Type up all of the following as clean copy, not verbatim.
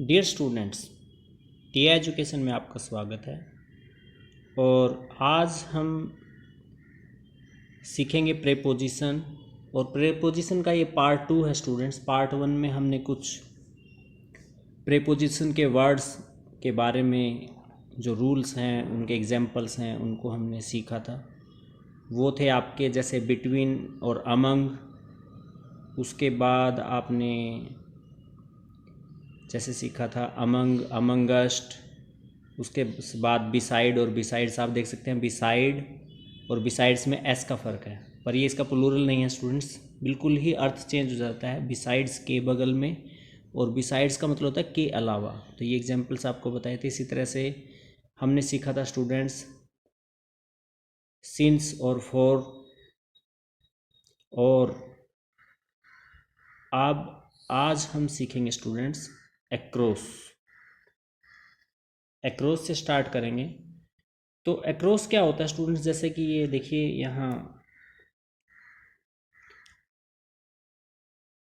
Dear students, T education में आपका स्वागत है। और आज हम सीखेंगे प्रेपोजिशन। और प्रेपोजिशन का ये पार्ट 2 है स्टूडेंट्स। पार्ट 1 में हमने कुछ प्रेपोजिशन के वर्ड्स के बारे में, जो रूल्स हैं, उनके एग्जाम्पल्स हैं, उनको हमने सीखा था। वो थे आपके जैसे बिटवीन और अमंग। उसके बाद आपने जैसे सीखा था अमंग, अमंगस्ट। उसके बाद बिसाइड और बिसाइड्स। आप देख सकते हैं बिसाइड और बिसाइड्स में एस का फ़र्क है, पर ये इसका प्लूरल नहीं है स्टूडेंट्स। बिल्कुल ही अर्थ चेंज हो जाता है बिसाइड्स के बगल में, और बिसाइड्स का मतलब होता है के अलावा। तो ये एग्जांपल्स आपको बताए थे। इसी तरह से हमने सीखा था स्टूडेंट्स सिंस और फॉर। और अब आज हम सीखेंगे स्टूडेंट्स एक्रोस। एक्रोस से स्टार्ट करेंगे। तो एक्रोस क्या होता है स्टूडेंट्स? जैसे कि ये देखिए, यहाँ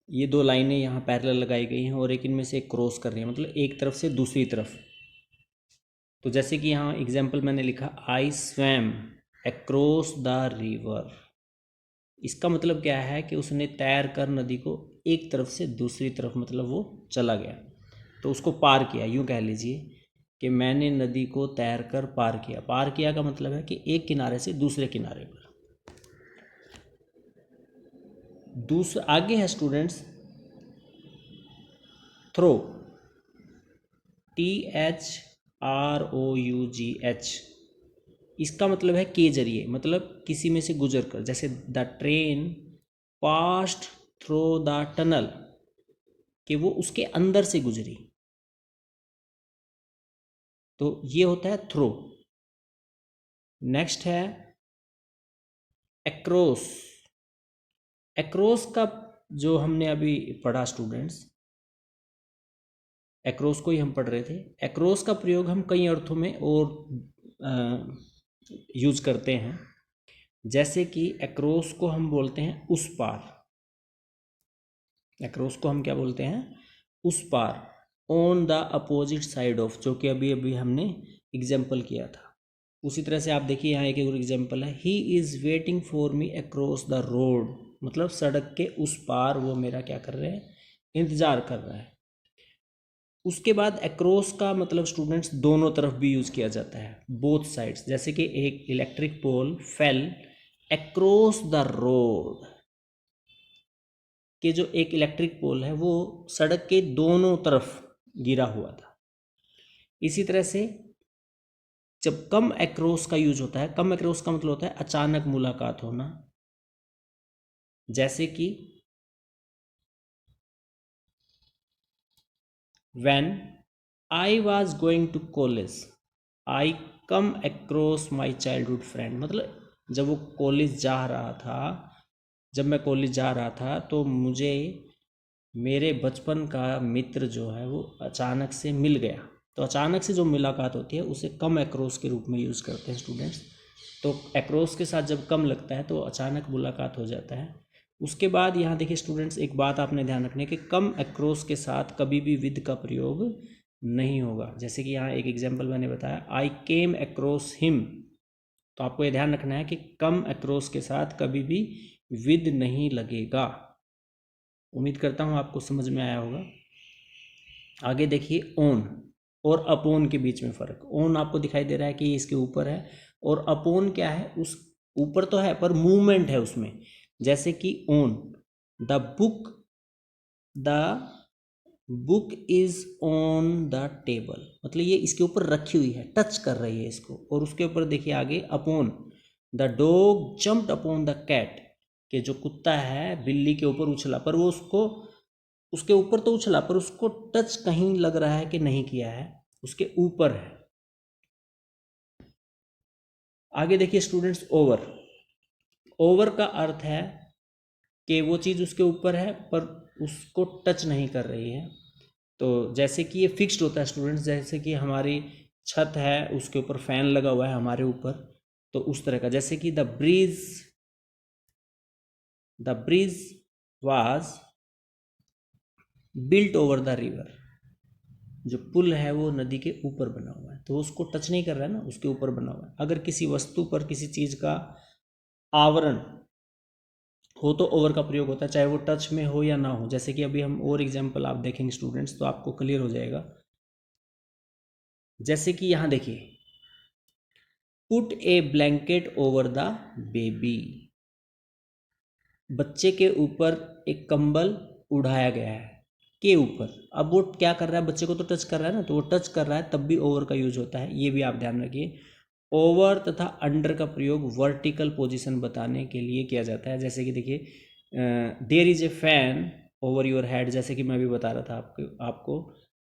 ये दो लाइनें यहाँ पैरेलल लगाई गई हैं और एक इनमें से क्रॉस कर रही है, मतलब एक तरफ से दूसरी तरफ। तो जैसे कि यहाँ एग्जाम्पल मैंने लिखा, आई स्वैम अक्रॉस द रिवर। इसका मतलब क्या है कि उसने तैर कर नदी को एक तरफ से दूसरी तरफ, मतलब वो चला गया, तो उसको पार किया। यूँ कह लीजिए कि मैंने नदी को तैर कर पार किया। पार किया का मतलब है कि एक किनारे से दूसरे किनारे पर। दूसरा आगे है स्टूडेंट्स थ्रो, THROUGH। इसका मतलब है के जरिए, मतलब किसी में से गुजर कर। जैसे the train passed through the tunnel, कि वो उसके अंदर से गुजरी। तो ये होता है थ्रो। नेक्स्ट है एक्रोस। एक्रोस का जो हमने अभी पढ़ा स्टूडेंट्स, एक्रोस को ही हम पढ़ रहे थे। एक्रोस का प्रयोग हम कई अर्थों में और यूज करते हैं। जैसे कि एक्रोस को हम बोलते हैं उस पार। एक्रोस को हम क्या बोलते हैं? उस पार। On the opposite side of, जो कि अभी अभी हमने एग्जाम्पल किया था। उसी तरह से आप देखिए, यहाँ एक और एग्जाम्पल है, he is waiting for me across the road. मतलब सड़क के उस पार वो मेरा क्या कर रहे हैं? इंतज़ार कर रहा है। उसके बाद अक्रॉस का मतलब स्टूडेंट्स दोनों तरफ भी यूज़ किया जाता है, बोथ साइड्स। जैसे कि एक electric pole fell across the road, कि जो एक इलेक्ट्रिक पोल है वो सड़क के दोनों तरफ गिरा हुआ था। इसी तरह से जब कम अक्रॉस का यूज होता है, कम अक्रॉस का मतलब होता है अचानक मुलाकात होना। जैसे कि when I was going to college I come across my childhood friend। मतलब जब वो कॉलेज जा रहा था, जब मैं कॉलेज जा रहा था तो मुझे मेरे बचपन का मित्र जो है वो अचानक से मिल गया। तो अचानक से जो मुलाकात होती है उसे कम अक्रॉस के रूप में यूज़ करते हैं स्टूडेंट्स। तो अक्रॉस के साथ जब कम लगता है तो अचानक मुलाकात हो जाता है। उसके बाद यहाँ देखिए स्टूडेंट्स, एक बात आपने ध्यान रखनी है कि कम अक्रॉस के साथ कभी भी विद का प्रयोग नहीं होगा। जैसे कि यहाँ एक एग्जाम्पल मैंने बताया, आई केम अक्रॉस हिम। तो आपको ये ध्यान रखना है कि कम अक्रॉस के साथ कभी भी विद नहीं लगेगा। उम्मीद करता हूँ आपको समझ में आया होगा। आगे देखिए ओन और अपोन के बीच में फ़र्क। ओन आपको दिखाई दे रहा है कि इसके ऊपर है, और अपोन क्या है? उस ऊपर तो है पर मूवमेंट है उसमें। जैसे कि own the book is on the table, मतलब ये इसके ऊपर रखी हुई है, टच कर रही है इसको। और उसके ऊपर देखिए आगे upon, the dog jumped upon the cat, कि जो कुत्ता है बिल्ली के ऊपर उछला, पर वो उसके ऊपर तो उछला पर उसको टच कहीं लग रहा है कि नहीं किया है, उसके ऊपर है। आगे देखिए स्टूडेंट्स ओवर। ओवर का अर्थ है कि वो चीज़ उसके ऊपर है पर उसको टच नहीं कर रही है। तो जैसे कि ये फिक्स्ड होता है स्टूडेंट्स, जैसे कि हमारी छत है, उसके ऊपर फैन लगा हुआ है हमारे ऊपर, तो उस तरह का। जैसे कि the bridge was built over the river. जो पुल है वो नदी के ऊपर बना हुआ है, तो उसको टच नहीं कर रहा है ना, उसके ऊपर बना हुआ है। अगर किसी वस्तु पर किसी चीज़ का आवरण हो तो ओवर का प्रयोग होता है, चाहे वो टच में हो या ना हो। जैसे कि अभी हम और एग्जाम्पल आप देखेंगे स्टूडेंट्स, तो आपको क्लियर हो जाएगा। जैसे कि यहाँ देखिए, put A blanket over the baby, बच्चे के ऊपर एक कंबल उड़ाया गया है, के ऊपर। अब वो क्या कर रहा है, बच्चे को तो टच कर रहा है ना, तो वो टच कर रहा है तब भी ओवर का यूज होता है, ये भी आप ध्यान रखिए। ओवर तथा अंडर का प्रयोग वर्टिकल पोजीशन बताने के लिए किया जाता है। जैसे कि देखिए, there is a fan over your head, जैसे कि मैं भी बता रहा था आपको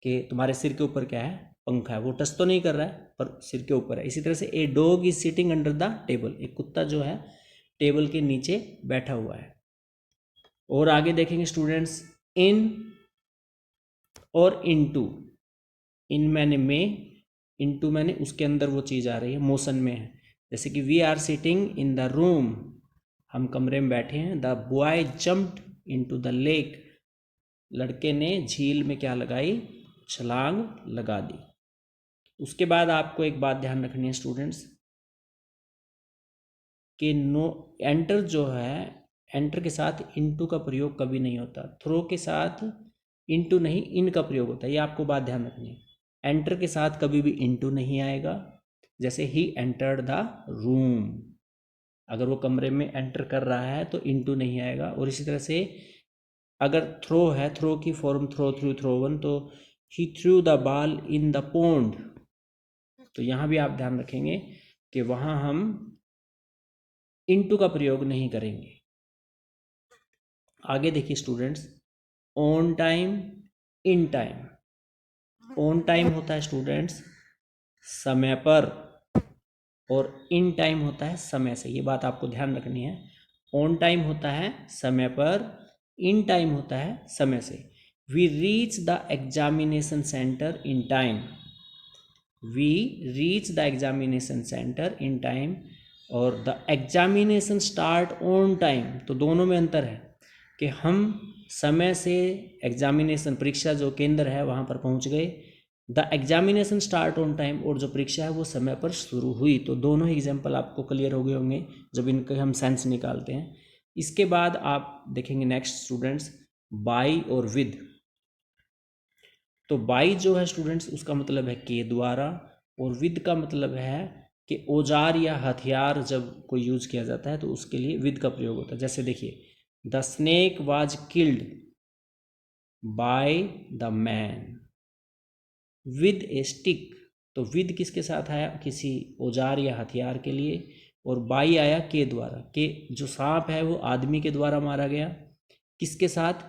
कि तुम्हारे सिर के ऊपर क्या है, पंखा है। वो टच तो नहीं कर रहा है पर सिर के ऊपर है। इसी तरह से a dog is sitting under the table, एक कुत्ता जो है टेबल के नीचे बैठा हुआ है। और आगे देखेंगे स्टूडेंट्स, इन और इनटू, इन मैंने में, इनटू मैंने उसके अंदर वो चीज़ आ रही है, मोशन में है। जैसे कि we are sitting in the room, हम कमरे में बैठे हैं। The boy jumped into the lake, लड़के ने झील में क्या लगाई, छलांग लगा दी। उसके बाद आपको एक बात ध्यान रखनी है स्टूडेंट्स, कि नो, एंटर जो है, एंटर के साथ इनटू का प्रयोग कभी नहीं होता। थ्रो के साथ इनटू नहीं, इन का प्रयोग होता है, ये आपको बात ध्यान रखनी है। एंटर के साथ कभी भी इनटू नहीं आएगा। जैसे ही एंटर्ड द रूम, अगर वो कमरे में एंटर कर रहा है तो इनटू नहीं आएगा। और इसी तरह से अगर थ्रो है, थ्रो की फॉर्म थ्रो थ्रू थ्रोवन, तो ही threw the ball in the pond, तो यहाँ भी आप ध्यान रखेंगे कि वहाँ हम इनटू का प्रयोग नहीं करेंगे। आगे देखिए students, on time, in time. On time होता है स्टूडेंट्स समय पर, और इन टाइम होता है समय से, ये बात आपको ध्यान रखनी है। ऑन टाइम होता है समय पर, इन टाइम होता है समय से। We reach the examination centre in time, we reach the examination centre in time, और the examination start on time, तो दोनों में अंतर है कि हम समय से एग्जामिनेशन, परीक्षा जो केंद्र है वहाँ पर पहुँच गए। The examination start on time, और जो परीक्षा है वो समय पर शुरू हुई। तो दोनों ही एग्जाम्पल आपको क्लियर हो गए होंगे जब इनके हम सेंस निकालते हैं। इसके बाद आप देखेंगे नेक्स्ट स्टूडेंट्स, बाई और विद। तो बाई जो है स्टूडेंट्स, उसका मतलब है के द्वारा, और विद का मतलब है कि औजार या हथियार जब कोई यूज किया जाता है तो उसके लिए विद का प्रयोग होता है। जैसे देखिए, the snake was killed by the man with A stick, तो विद किसके साथ आया, किसी औजार या हथियार के लिए, और बाई आया के द्वारा, के जो सांप है वो आदमी के द्वारा मारा गया, किसके साथ,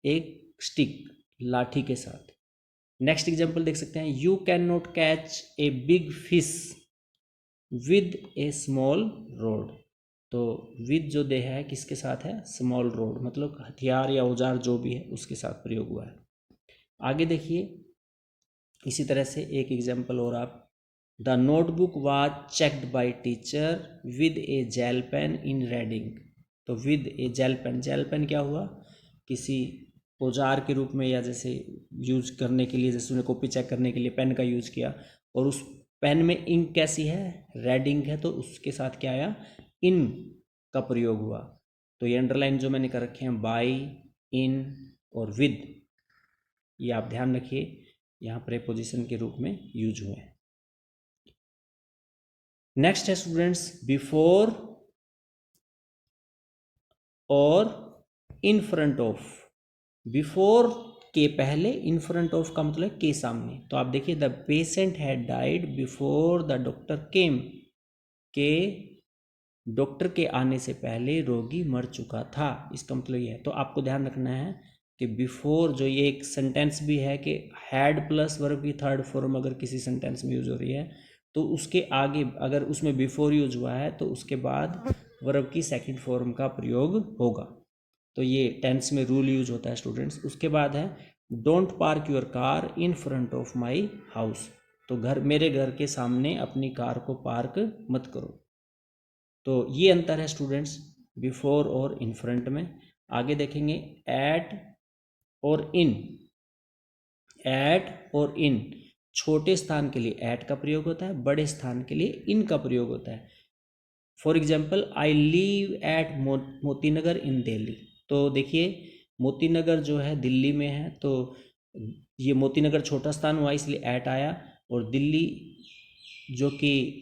एक स्टिक, लाठी के साथ। नेक्स्ट एग्जाम्पल देख सकते हैं, you can not catch a big fish with A small road, तो विद जो दे है किसके साथ है, स्मॉल रोड, मतलब हथियार या औजार जो भी है उसके साथ प्रयोग हुआ है। आगे देखिए, इसी तरह से एक एग्जाम्पल और आप, the notebook was checked by teacher with a gel pen in reading, तो with a gel pen, gel pen क्या हुआ, किसी औजार के रूप में, या जैसे यूज करने के लिए, जैसे उन्हें कॉपी चेक करने के लिए पेन का यूज किया, और उस पेन में इंक कैसी है, रेड इंक है, तो उसके साथ क्या आया, इन का प्रयोग हुआ। तो ये अंडरलाइन जो मैंने कर रखे हैं, बाई, इन और विद, ये आप ध्यान रखिए, यहाँ प्रेपोजिशन के रूप में यूज हुए हैं। नेक्स्ट है स्टूडेंट्स, बिफोर और इन फ्रंट ऑफ। बिफोर के पहले, इन फ्रंट ऑफ का मतलब के सामने। तो आप देखिए, the patient had died before the doctor केम, के डॉक्टर के आने से पहले रोगी मर चुका था, इसका मतलब ये है। तो आपको ध्यान रखना है कि बिफोर, जो ये एक सेंटेंस भी है कि हैड प्लस वर्ब की थर्ड फॉर्म अगर किसी सेंटेंस में यूज हो रही है, तो उसके आगे अगर उसमें बिफोर यूज हुआ है तो उसके बाद वर्ब की सेकंड फॉर्म का प्रयोग होगा। तो ये टेंस में रूल यूज होता है स्टूडेंट्स। उसके बाद है, don't park your car in front of my house, तो मेरे घर के सामने अपनी कार को पार्क मत करो। तो ये अंतर है स्टूडेंट्स बिफोर और इन फ्रंट में। आगे देखेंगे, एट और इन। एट और इन। छोटे स्थान के लिए एट का प्रयोग होता है, बड़े स्थान के लिए इन का प्रयोग होता है। For example, I live at Moti Nagar इन दिल्ली। तो देखिए मोती नगर जो है दिल्ली में है, तो ये मोती नगर छोटा स्थान हुआ इसलिए एट आया, और दिल्ली जो कि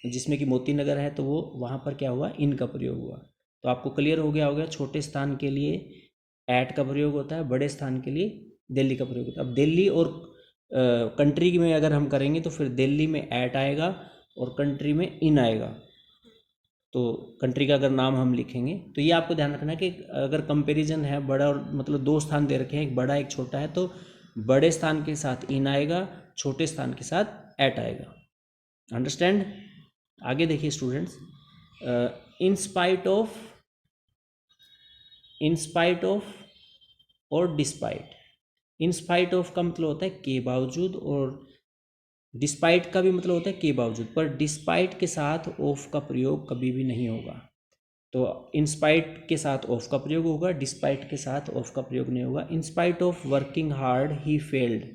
जिसमें कि मोती नगर है तो वो वहाँ पर क्या हुआ, इन का प्रयोग हुआ। तो आपको क्लियर हो गया होगा, छोटे स्थान के लिए एट का प्रयोग होता है, बड़े स्थान के लिए दिल्ली का प्रयोग होता है। अब दिल्ली और कंट्री में अगर हम करेंगे तो फिर दिल्ली में एट आएगा और कंट्री में इन आएगा। तो कंट्री का अगर नाम हम लिखेंगे तो ये आपको ध्यान रखना है कि अगर कंपैरिजन है बड़ा और मतलब दो स्थान दे रखे हैं, एक बड़ा एक छोटा है, तो बड़े स्थान के साथ इन आएगा, छोटे स्थान के साथ एट आएगा। अंडरस्टैंड। आगे देखिए स्टूडेंट्स, इन स्पाइट ऑफ और डिस्पाइट। इन स्पाइट ऑफ का मतलब होता है के बावजूद, और डिस्पाइट का भी मतलब होता है के बावजूद, पर डिस्पाइट के साथ ऑफ का प्रयोग कभी भी नहीं होगा। तो इन स्पाइट के साथ ऑफ का प्रयोग होगा, डिस्पाइट के साथ ऑफ का प्रयोग नहीं होगा। In spite of working hard he failed,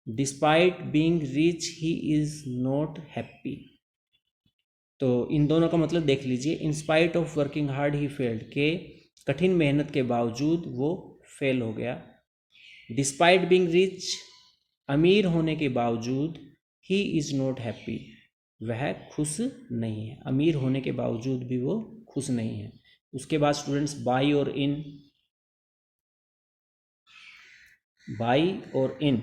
despite being rich he is not happy. तो इन दोनों का मतलब देख लीजिए, in spite of working hard he failed, के कठिन मेहनत के बावजूद वो फेल हो गया। डिस्पाइट बीइंग रिच, अमीर होने के बावजूद, ही इज़ नॉट हैप्पी, वह खुश नहीं है। अमीर होने के बावजूद भी वो खुश नहीं है। उसके बाद स्टूडेंट्स बाई और इन। बाई और in,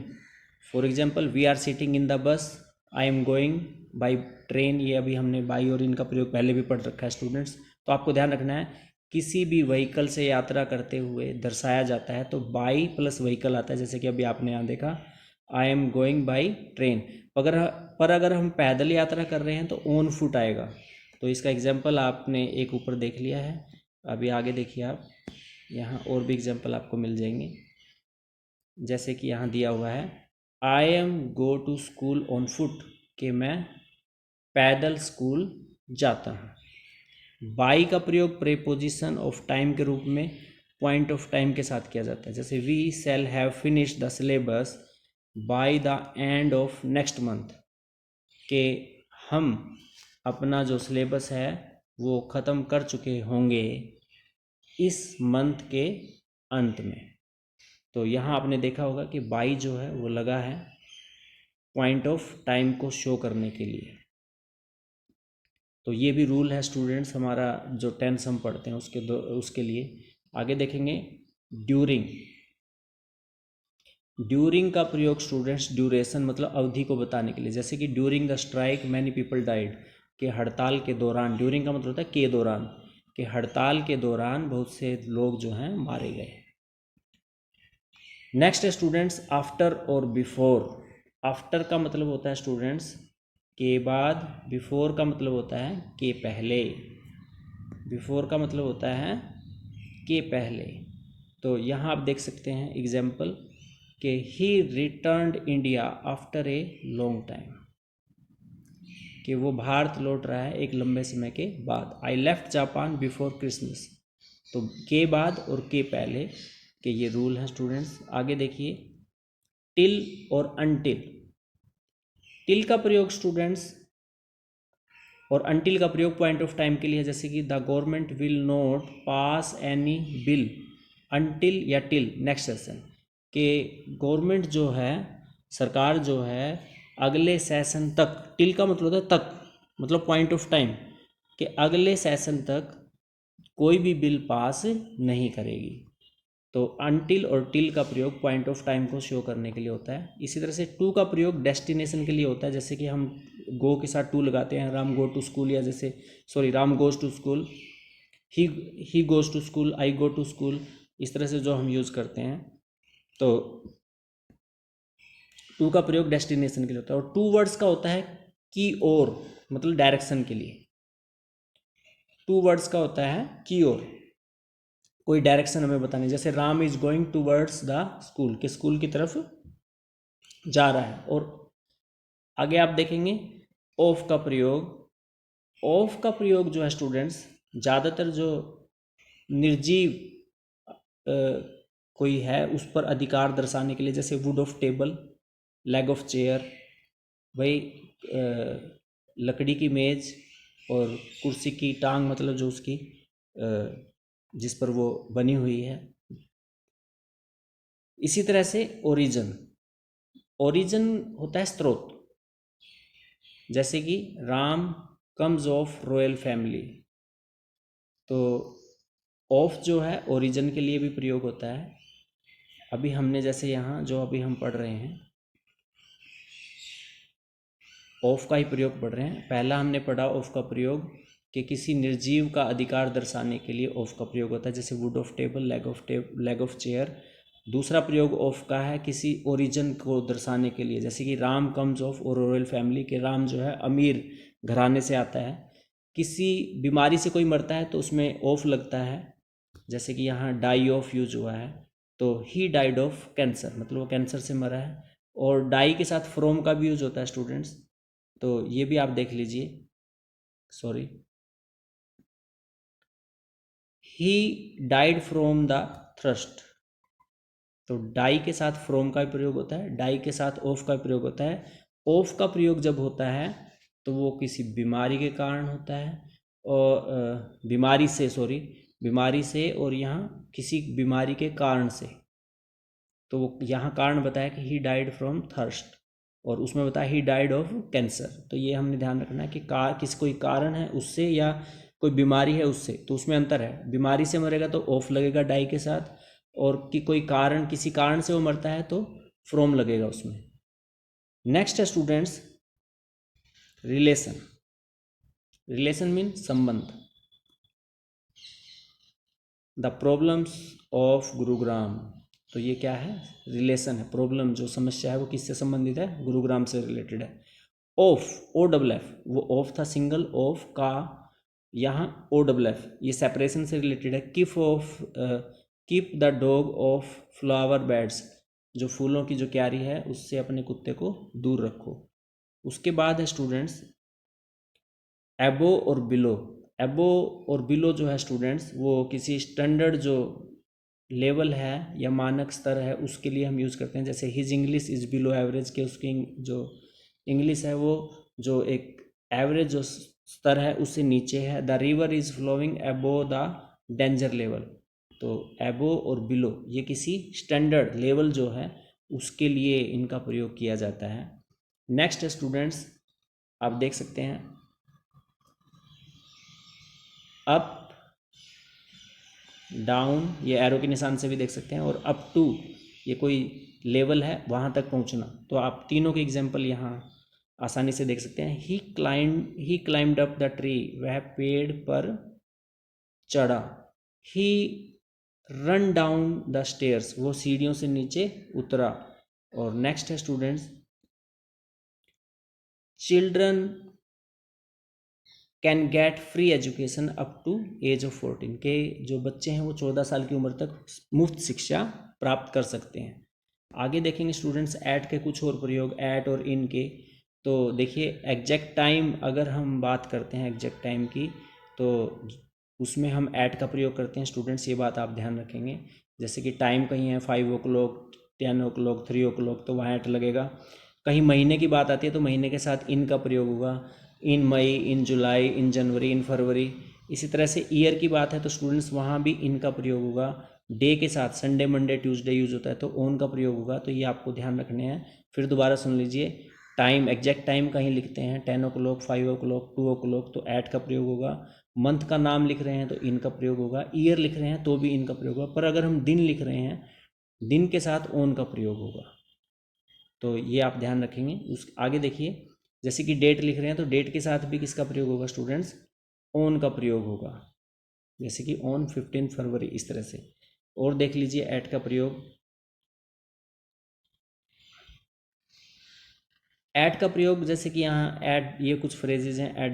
for example we are sitting in the bus, I am going by train. ये अभी हमने बाई और इन का प्रयोग पहले भी पढ़ रखा है स्टूडेंट्स। तो आपको ध्यान रखना है, किसी भी व्हीकल से यात्रा करते हुए दर्शाया जाता है तो बाई प्लस व्हीकल आता है, जैसे कि अभी आपने यहाँ देखा आई एम गोइंग बाई ट्रेन। पर अगर हम पैदल यात्रा कर रहे हैं तो ऑन फुट आएगा। तो इसका एग्जाम्पल आपने एक ऊपर देख लिया है, अभी आगे देखिए आप, यहाँ और भी एग्जाम्पल आपको मिल जाएंगे। जैसे कि यहाँ दिया हुआ है I am go to school on foot, कि मैं पैदल स्कूल जाता हूँ। बाई का प्रयोग प्रीपोजिशन ऑफ टाइम के रूप में पॉइंट ऑफ टाइम के साथ किया जाता है। जैसे we shall have finish the syllabus by the end of next month, के हम अपना जो सिलेबस है वो ख़त्म कर चुके होंगे इस मंथ के अंत में। तो यहाँ आपने देखा होगा कि बाई जो है वो लगा है पॉइंट ऑफ टाइम को शो करने के लिए। तो ये भी रूल है स्टूडेंट्स हमारा जो टेंस हम पढ़ते हैं उसके लिए। आगे देखेंगे ड्यूरिंग। ड्यूरिंग का प्रयोग स्टूडेंट्स ड्यूरेशन मतलब अवधि को बताने के लिए, जैसे कि during the strike many people died, कि हड़ताल के दौरान। ड्यूरिंग का मतलब होता है के दौरान, कि हड़ताल के दौरान बहुत से लोग जो हैं मारे गए। नेक्स्ट है स्टूडेंट्स आफ्टर और बिफोर। आफ्टर का मतलब होता है स्टूडेंट्स के बाद, बिफोर का मतलब होता है के पहले। बिफोर का मतलब होता है के पहले। तो यहाँ आप देख सकते हैं एग्जाम्पल कि ही returned India after a long time, कि वो भारत लौट रहा है एक लंबे समय के बाद। I left Japan before Christmas, तो के बाद और के पहले के ये रूल हैं स्टूडेंट्स। आगे देखिए टिल और अनटिल। टिल का प्रयोग स्टूडेंट्स और अनटिल का प्रयोग पॉइंट ऑफ टाइम के लिए, जैसे कि the government will not pass any bill until या टिल नेक्स्ट सेशन, के गवर्नमेंट जो है, सरकार जो है अगले सेशन तक, टिल का मतलब होता है तक, मतलब पॉइंट ऑफ टाइम, कि अगले सेशन तक कोई भी बिल पास नहीं करेगी। तो अनटिल और टिल का प्रयोग पॉइंट ऑफ टाइम को शो करने के लिए होता है। इसी तरह से टू का प्रयोग डेस्टिनेशन के लिए होता है, जैसे कि हम गो के साथ टू लगाते हैं, राम गो टू स्कूल, या जैसे Ram goes to school, he goes to school, I go to school, इस तरह से जो हम यूज़ करते हैं। तो टू का प्रयोग डेस्टिनेशन के लिए होता है। और टू वर्ड्स का होता है की ओर, मतलब डायरेक्शन के लिए। टू वर्ड्स का होता है की ओर, कोई डायरेक्शन हमें बताने, जैसे Ram is going towards the school, के स्कूल की तरफ जा रहा है। और आगे आप देखेंगे ऑफ का प्रयोग। ऑफ का प्रयोग जो है स्टूडेंट्स ज़्यादातर जो निर्जीव कोई है उस पर अधिकार दर्शाने के लिए, जैसे would of table, leg of chair, वही लकड़ी की मेज और कुर्सी की टांग, मतलब जो उसकी जिस पर वो बनी हुई है। इसी तरह से ओरिजिन, ओरिजिन होता है स्रोत, जैसे कि Ram comes of royal family, तो ऑफ जो है ओरिजिन के लिए भी प्रयोग होता है। अभी हमने जैसे यहाँ जो अभी हम पढ़ रहे हैं ऑफ का ही प्रयोग पढ़ रहे हैं। पहला हमने पढ़ा ऑफ का प्रयोग कि किसी निर्जीव का अधिकार दर्शाने के लिए ऑफ का प्रयोग होता है, जैसे would of table, leg of chair. दूसरा प्रयोग ऑफ का है किसी ओरिजिन को दर्शाने के लिए, जैसे कि राम कम्स ऑफ और रॉयल फैमिली, के राम जो है अमीर घराने से आता है। किसी बीमारी से कोई मरता है तो उसमें ऑफ लगता है, जैसे कि यहाँ डाई ऑफ यूज हुआ है, तो ही डाइड ऑफ कैंसर, मतलब वो कैंसर से मरा है। और डाई के साथ फ्रॉम का भी यूज होता है स्टूडेंट्स, तो ये भी आप देख लीजिए। Sorry, he died from the thrust, तो डाई के साथ फ्रॉम का प्रयोग होता है, डाई के साथ ऑफ का प्रयोग होता है। ऑफ का प्रयोग जब होता है तो वो किसी बीमारी के कारण होता है, और बीमारी से और यहाँ किसी बीमारी के कारण से। तो वो यहाँ कारण बताया कि ही डाइड फ्रॉम थर्स्ट, और उसमें बताया ही डाइड ऑफ कैंसर। तो ये हमने ध्यान रखना है कि कोई कारण है उससे या कोई बीमारी है उससे, तो उसमें अंतर है। बीमारी से मरेगा तो ऑफ लगेगा डाई के साथ, और कि कोई कारण, किसी कारण से वो मरता है तो फ्रॉम लगेगा उसमें। नेक्स्ट है स्टूडेंट्स रिलेशन। रिलेशन मीन संबंध। द प्रॉब्लम्स ऑफ गुरुग्राम, तो ये क्या है, रिलेशन है। प्रॉब्लम जो समस्या है वो किससे संबंधित है, गुरुग्राम से रिलेटेड है। ऑफ, ओ डबल एफ, वो ऑफ था सिंगल, ऑफ का यहाँ ओ डबल एफ, ये सेपरेशन से रिलेटेड है। Keep the dog of flower beds, जो फूलों की जो क्यारी है उससे अपने कुत्ते को दूर रखो। उसके बाद है स्टूडेंट्स एबो और बिलो। एबो और बिलो जो है स्टूडेंट्स वो किसी स्टैंडर्ड जो लेवल है या मानक स्तर है उसके लिए हम यूज़ करते हैं, जैसे his English is below average, के उसकी जो इंग्लिश है वो जो एक एवरेज जो स्तर है उससे नीचे है। The river is flowing above the danger level, तो एबो और बिलो ये किसी स्टैंडर्ड लेवल जो है उसके लिए इनका प्रयोग किया जाता है। नेक्स्ट स्टूडेंट्स आप देख सकते हैं अप डाउन, ये एरो के निशान से भी देख सकते हैं, और अप टू ये कोई लेवल है वहाँ तक पहुँचना। तो आप तीनों के एग्जाम्पल यहाँ आसानी से देख सकते हैं। He climbed up the tree, वह पेड़ पर चढ़ा। He run down the stairs, वो सीढ़ियों से नीचे उतरा। और नेक्स्ट है students children can get free education up to age of 14, के जो बच्चे हैं वो 14 साल की उम्र तक मुफ्त शिक्षा प्राप्त कर सकते हैं। आगे देखेंगे स्टूडेंट्स ऐट के कुछ और प्रयोग, ऐट और इन के। तो देखिए एग्जैक्ट टाइम, अगर हम बात करते हैं एग्जैक्ट टाइम की तो उसमें हम ऐट का प्रयोग करते हैं स्टूडेंट्स, ये बात आप ध्यान रखेंगे। जैसे कि टाइम कहीं है 5 o'clock, 10 o'clock, 3 o'clock, तो वहाँ ऐट लगेगा। कहीं महीने की बात आती है तो महीने के साथ इन का प्रयोग होगा, इन मई, इन जुलाई, इन जनवरी, इन फरवरी। इसी तरह से ईयर की बात है तो स्टूडेंट्स वहाँ भी इन का प्रयोग होगा। डे के साथ संडे, मंडे, ट्यूसडे यूज होता है तो ओन का प्रयोग होगा, तो ये आपको ध्यान रखने हैं। फिर दोबारा सुन लीजिए, टाइम एग्जैक्ट टाइम कहीं लिखते हैं 10 o'clock, 5 o'clock, 2 o'clock, तो ऐट का प्रयोग होगा। मंथ का नाम लिख रहे हैं तो इन का प्रयोग होगा। ईयर लिख रहे हैं तो भी इन का प्रयोग होगा। पर अगर हम दिन लिख रहे हैं, दिन के साथ ओन का प्रयोग होगा, तो ये आप ध्यान रखेंगे। उस आगे देखिए, जैसे कि डेट लिख रहे हैं तो डेट के साथ भी किसका प्रयोग होगा स्टूडेंट्स, ऑन का प्रयोग होगा, जैसे कि ऑन 15 फरवरी, इस तरह से। और देख लीजिए ऐट का प्रयोग। ऐट का प्रयोग जैसे कि यहाँ ऐट, ये कुछ फ्रेजेज हैं, at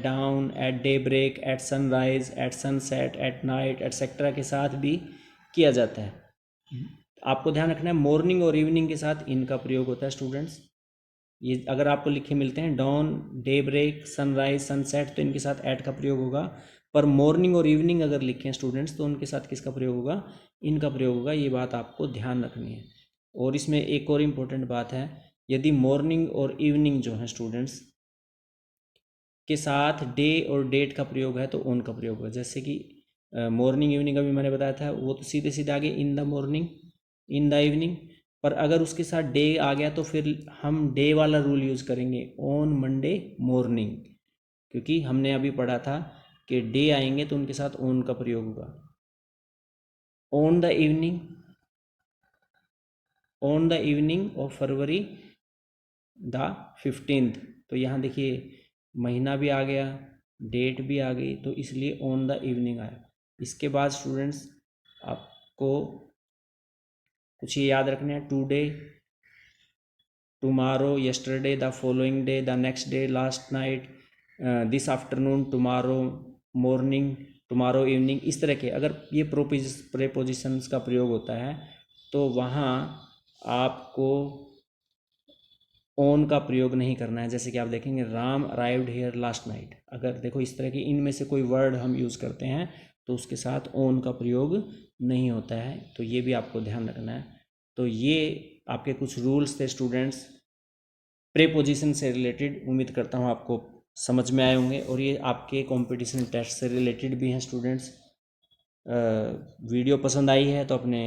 dawn, at daybreak, at sunrise, at sunset, at night, etcetera के साथ भी किया जाता है। आपको ध्यान रखना है मॉर्निंग और इवनिंग के साथ इनका प्रयोग होता है स्टूडेंट्स। ये अगर आपको लिखे मिलते हैं dawn, daybreak, sunrise, sunset, तो इनके साथ एट का प्रयोग होगा। पर मॉर्निंग और इवनिंग अगर लिखे हैं स्टूडेंट्स तो उनके साथ किसका प्रयोग होगा, इनका प्रयोग होगा। ये बात आपको ध्यान रखनी है। और इसमें एक और इम्पोर्टेंट बात है, यदि मॉर्निंग और इवनिंग जो है स्टूडेंट्स के साथ डे और डेट का प्रयोग है तो ओन का प्रयोग होगा। जैसे कि मॉर्निंग इवनिंग अभी मैंने बताया था, वो तो सीधे सीधे आगे in the morning, in the evening. पर अगर उसके साथ डे आ गया तो फिर हम डे वाला रूल यूज़ करेंगे, ऑन मंडे मॉर्निंग, क्योंकि हमने अभी पढ़ा था कि डे आएंगे तो उनके साथ ऑन का प्रयोग होगा। On the evening, on the evening of February the 15th, तो यहाँ देखिए महीना भी आ गया, डेट भी आ गई, तो इसलिए ऑन द इवनिंग आया। इसके बाद स्टूडेंट्स आपको कुछ ये याद रखना है, today, tomorrow, yesterday, the following day, the next day, last night, this afternoon, tomorrow morning, tomorrow evening. इस तरह के अगर ये प्रेपोजिशंस का प्रयोग होता है तो वहाँ आपको ऑन का प्रयोग नहीं करना है। जैसे कि आप देखेंगे Ram arrived here last night, अगर देखो इस तरह के इनमें से कोई वर्ड हम यूज़ करते हैं तो उसके साथ ऑन का प्रयोग नहीं होता है, तो ये भी आपको ध्यान रखना है। तो ये आपके कुछ रूल्स थे स्टूडेंट्स प्रेपोजिशन से रिलेटेड, उम्मीद करता हूँ आपको समझ में आए होंगे। और ये आपके कंपटीशन टेस्ट से रिलेटेड भी हैं स्टूडेंट्स। वीडियो पसंद आई है तो अपने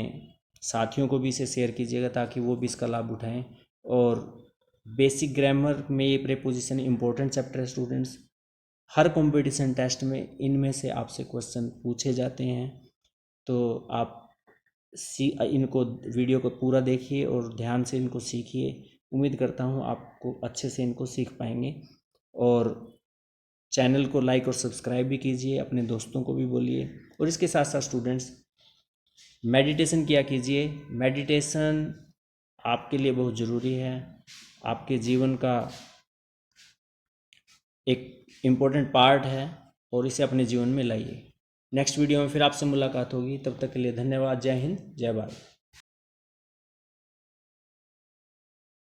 साथियों को भी इसे शेयर कीजिएगा ताकि वो भी इसका लाभ उठाएं। और बेसिक ग्रामर में ये प्रेपोजिशन इंपॉर्टेंट चैप्टर है स्टूडेंट्स, हर कंपटीशन टेस्ट में इनमें से आपसे क्वेश्चन पूछे जाते हैं। तो आप इनको वीडियो को पूरा देखिए और ध्यान से इनको सीखिए। उम्मीद करता हूँ आपको अच्छे से इनको सीख पाएंगे। और चैनल को लाइक और सब्सक्राइब भी कीजिए, अपने दोस्तों को भी बोलिए। और इसके साथ साथ स्टूडेंट्स मेडिटेशन किया कीजिए। मेडिटेशन आपके लिए बहुत ज़रूरी है, आपके जीवन का एक इम्पोर्टेंट पार्ट है और इसे अपने जीवन में लाइए। नेक्स्ट वीडियो में फिर आपसे मुलाकात होगी, तब तक के लिए धन्यवाद। जय हिंद, जय भारत।